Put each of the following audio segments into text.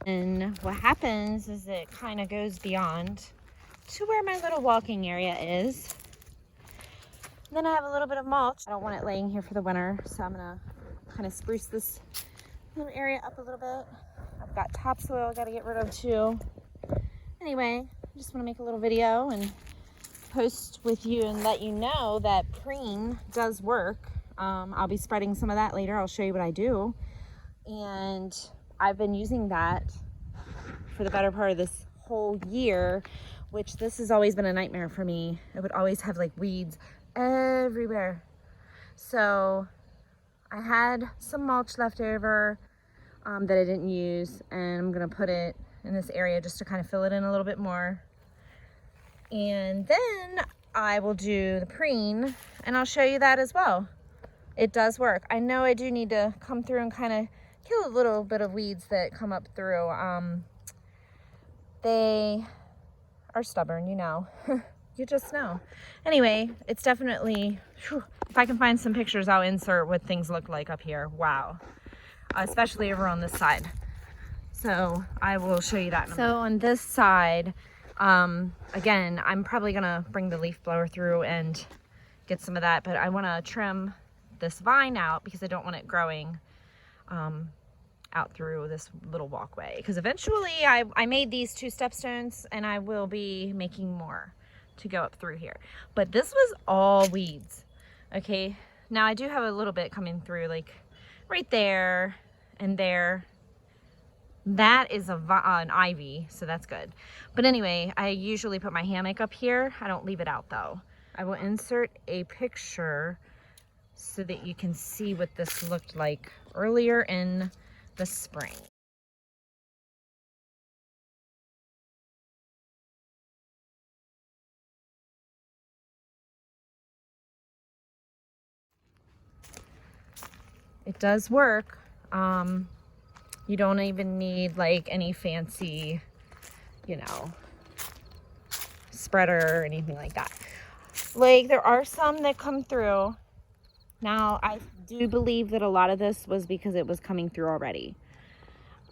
And what happens is it kind of goes beyond to where my little walking area is. And then I have a little bit of mulch. I don't want it laying here for the winter, so I'm gonna kind of spruce this little area up a little bit. I've got topsoil I gotta get rid of too. Anyway, I just want to make a little video and post with you and let you know that Preen does work. I'll be spreading some of that later. I'll show you what I do. And I've been using that for the better part of this whole year, which this has always been a nightmare for me. I would always have like weeds everywhere. So I had some mulch left over that I didn't use, and I'm gonna put it in this area just to kind of fill it in a little bit more. And then I will do the Preen, and I'll show you that as well. It does work. I know I do need to come through and kind of kill a little bit of weeds that come up through. They are stubborn, you know. You just know. Anyway, it's definitely, whew, if I can find some pictures, I'll insert what things look like up here. Wow. Especially over on this side. So I will show you that in a minute. So on this side, again, I'm probably gonna bring the leaf blower through and get some of that, but I wanna trim this vine out because I don't want it growing out through this little walkway. Because eventually I made these 2 stepstones, and I will be making more to go up through here. But this was all weeds, okay? Now I do have a little bit coming through, like right there and there. That is an ivy, so that's good. But anyway, I usually put my hammock up here. I don't leave it out though. I will insert a picture so that you can see what this looked like earlier in the spring. It does work. You don't even need like any fancy, you know, spreader or anything like that. Like, there are some that come through. Now, I do believe that a lot of this was because it was coming through already.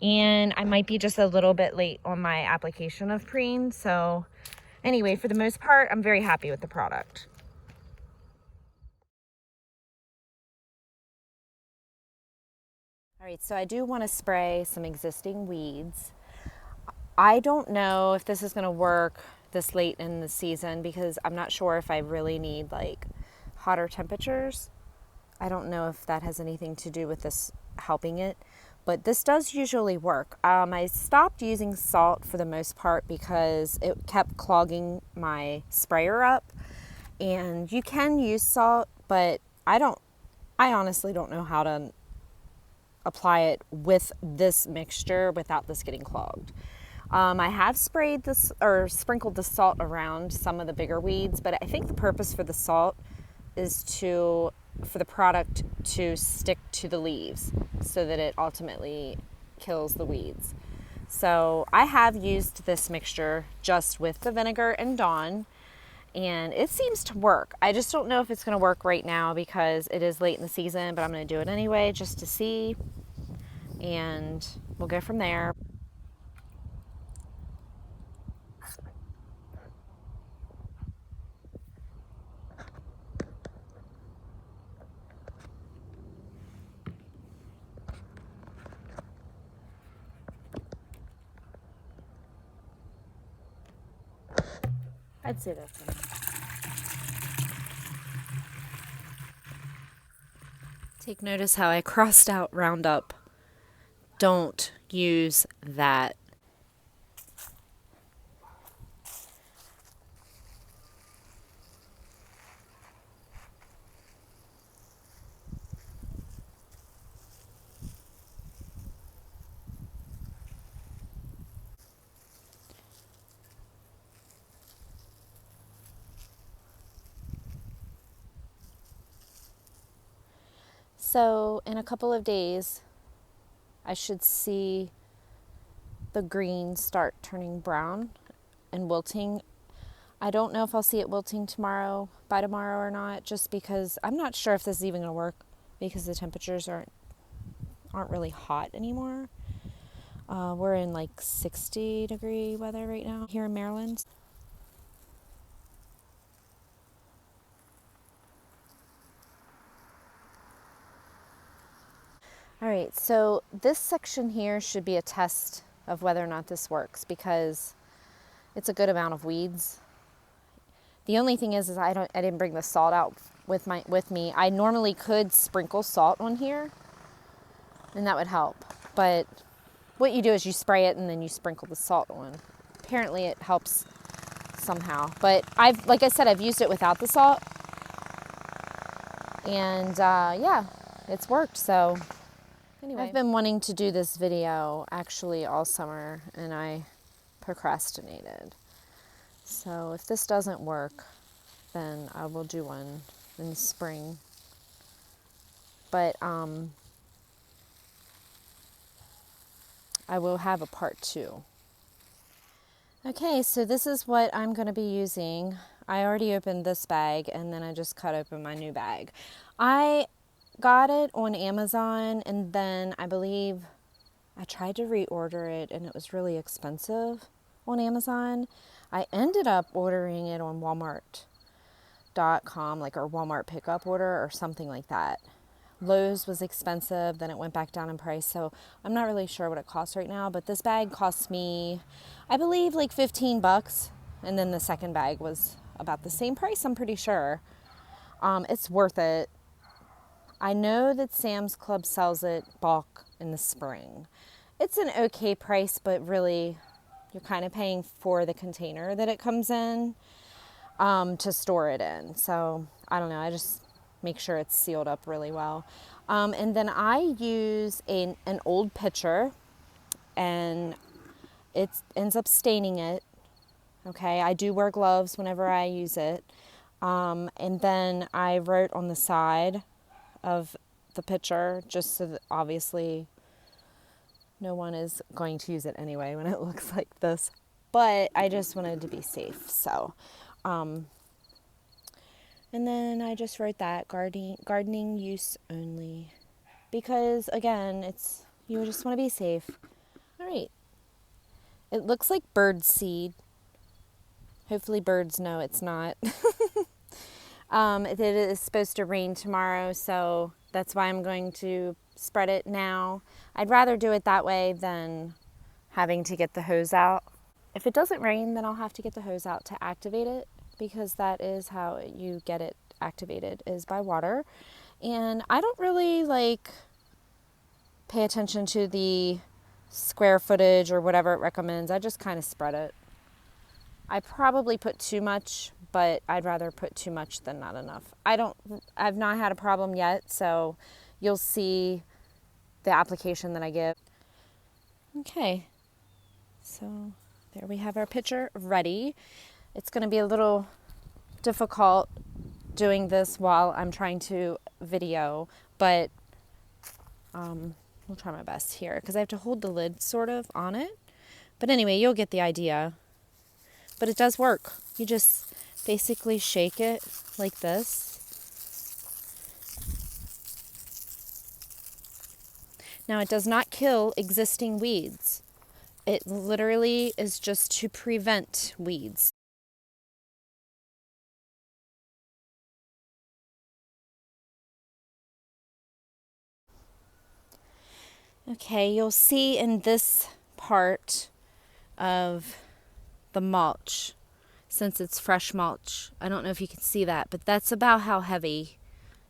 And I might be just a little bit late on my application of Preen. So anyway, for the most part, I'm very happy with the product. All right, so I do want to spray some existing weeds. I don't know if this is going to work this late in the season because I'm not sure if I really need like hotter temperatures. I don't know if that has anything to do with this helping it, but this does usually work. I stopped using salt for the most part because it kept clogging my sprayer up. And you can use salt, but I honestly don't know how to apply it with this mixture without this getting clogged. I have sprayed this or sprinkled the salt around some of the bigger weeds, but I think the purpose for the salt is for the product to stick to the leaves so that it ultimately kills the weeds. So I have used this mixture just with the vinegar and Dawn, and it seems to work. I just don't know if it's going to work right now because it is late in the season, but I'm going to do it anyway just to see, and we'll go from there. I'd say that's enough. Take notice how I crossed out Roundup. Don't use that. So in a couple of days, I should see the green start turning brown and wilting. I don't know if I'll see it wilting by tomorrow or not, just because I'm not sure if this is even going to work because the temperatures aren't really hot anymore. We're in like 60-degree weather right now here in Maryland. All right, so this section here should be a test of whether or not this works because it's a good amount of weeds. The only thing is I didn't bring the salt out with me. I normally could sprinkle salt on here, and that would help. But what you do is you spray it and then you sprinkle the salt on. Apparently, it helps somehow. But like I said, I've used it without the salt, and yeah, it's worked. So anyway, I've been wanting to do this video actually all summer, and I procrastinated. So if this doesn't work, then I will do one in the spring. But I will have a part 2. Okay, so this is what I'm going to be using. I already opened this bag and then I just cut open my new bag. I got it on Amazon and then I believe I tried to reorder it and it was really expensive on Amazon. I ended up ordering it on Walmart.com, like a Walmart pickup order or something like that. Lowe's was expensive, then it went back down in price, so I'm not really sure what it costs right now, but this bag cost me, I believe, like $15, and then the second bag was about the same price, I'm pretty sure. It's worth it. I know that Sam's Club sells it bulk in the spring. It's an okay price, but really, you're kind of paying for the container that it comes in to store it in, so I don't know, I just make sure it's sealed up really well. And then I use an old pitcher and it ends up staining it. Okay, I do wear gloves whenever I use it. And then I wrote on the side of the pitcher, just so that obviously no one is going to use it anyway when it looks like this. But I just wanted to be safe, so and then I just wrote that gardening use only, because again, you just want to be safe. All right, it looks like bird seed. Hopefully birds know it's not. It is supposed to rain tomorrow, so that's why I'm going to spread it now. I'd rather do it that way than having to get the hose out. If it doesn't rain, then I'll have to get the hose out to activate it, because that is how you get it activated, is by water. And I don't really pay attention to the square footage or whatever it recommends. I just kind of spread it. I probably put too much, but I'd rather put too much than not enough. I've not had a problem yet, so you'll see the application that I give. Okay, so there we have our pitcher ready. It's going to be a little difficult doing this while I'm trying to video, but we'll try my best here because I have to hold the lid sort of on it. But anyway, you'll get the idea. But it does work. You just basically shake it like this. Now, it does not kill existing weeds. It literally is just to prevent weeds. Okay, you'll see in this part of the mulch, since it's fresh mulch, I don't know if you can see that, but that's about how heavy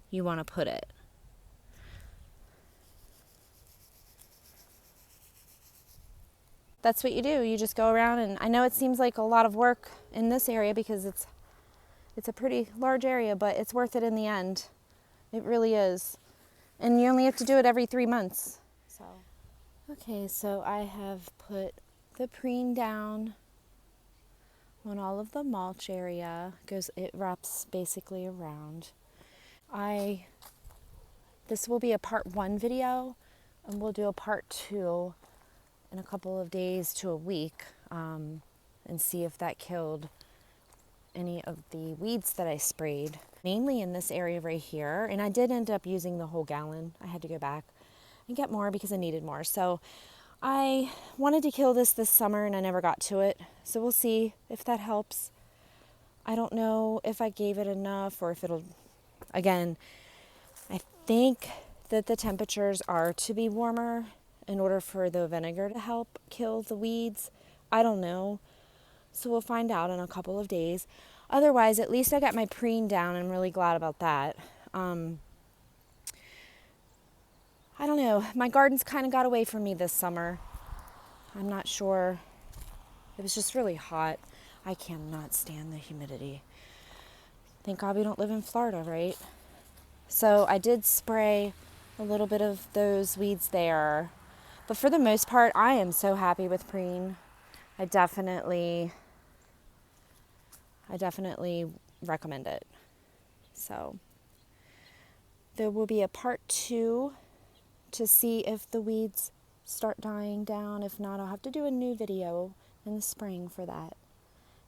you want to put it. That's what you do. You just go around, and I know it seems like a lot of work in this area because it's a pretty large area, but it's worth it in the end. It really is. And you only have to do it every 3 months. Okay, so I have put the preen down on all of the mulch area. It wraps basically around. This will be a part 1 video, and we'll do a part 2 in a couple of days to a week, and see if that killed any of the weeds that I sprayed, mainly in this area right here. And I did end up using the whole gallon. I had to go back and get more because I needed more. So I wanted to kill this summer and I never got to it. So we'll see if that helps. I don't know if I gave it enough or if it'll, again, I think that the temperatures are to be warmer in order for the vinegar to help kill the weeds. I don't know. So we'll find out in a couple of days. Otherwise, at least I got my preen down. I'm really glad about that. I don't know. My gardens kind of got away from me this summer. I'm not sure. It was just really hot. I cannot stand the humidity. Thank God we don't live in Florida, right? So I did spray a little bit of those weeds there. But for the most part, I am so happy with Preen. I definitely recommend it. So there will be a part 2 to see if the weeds start dying down. If not, I'll have to do a new video in the spring for that.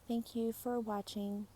Thank you for watching.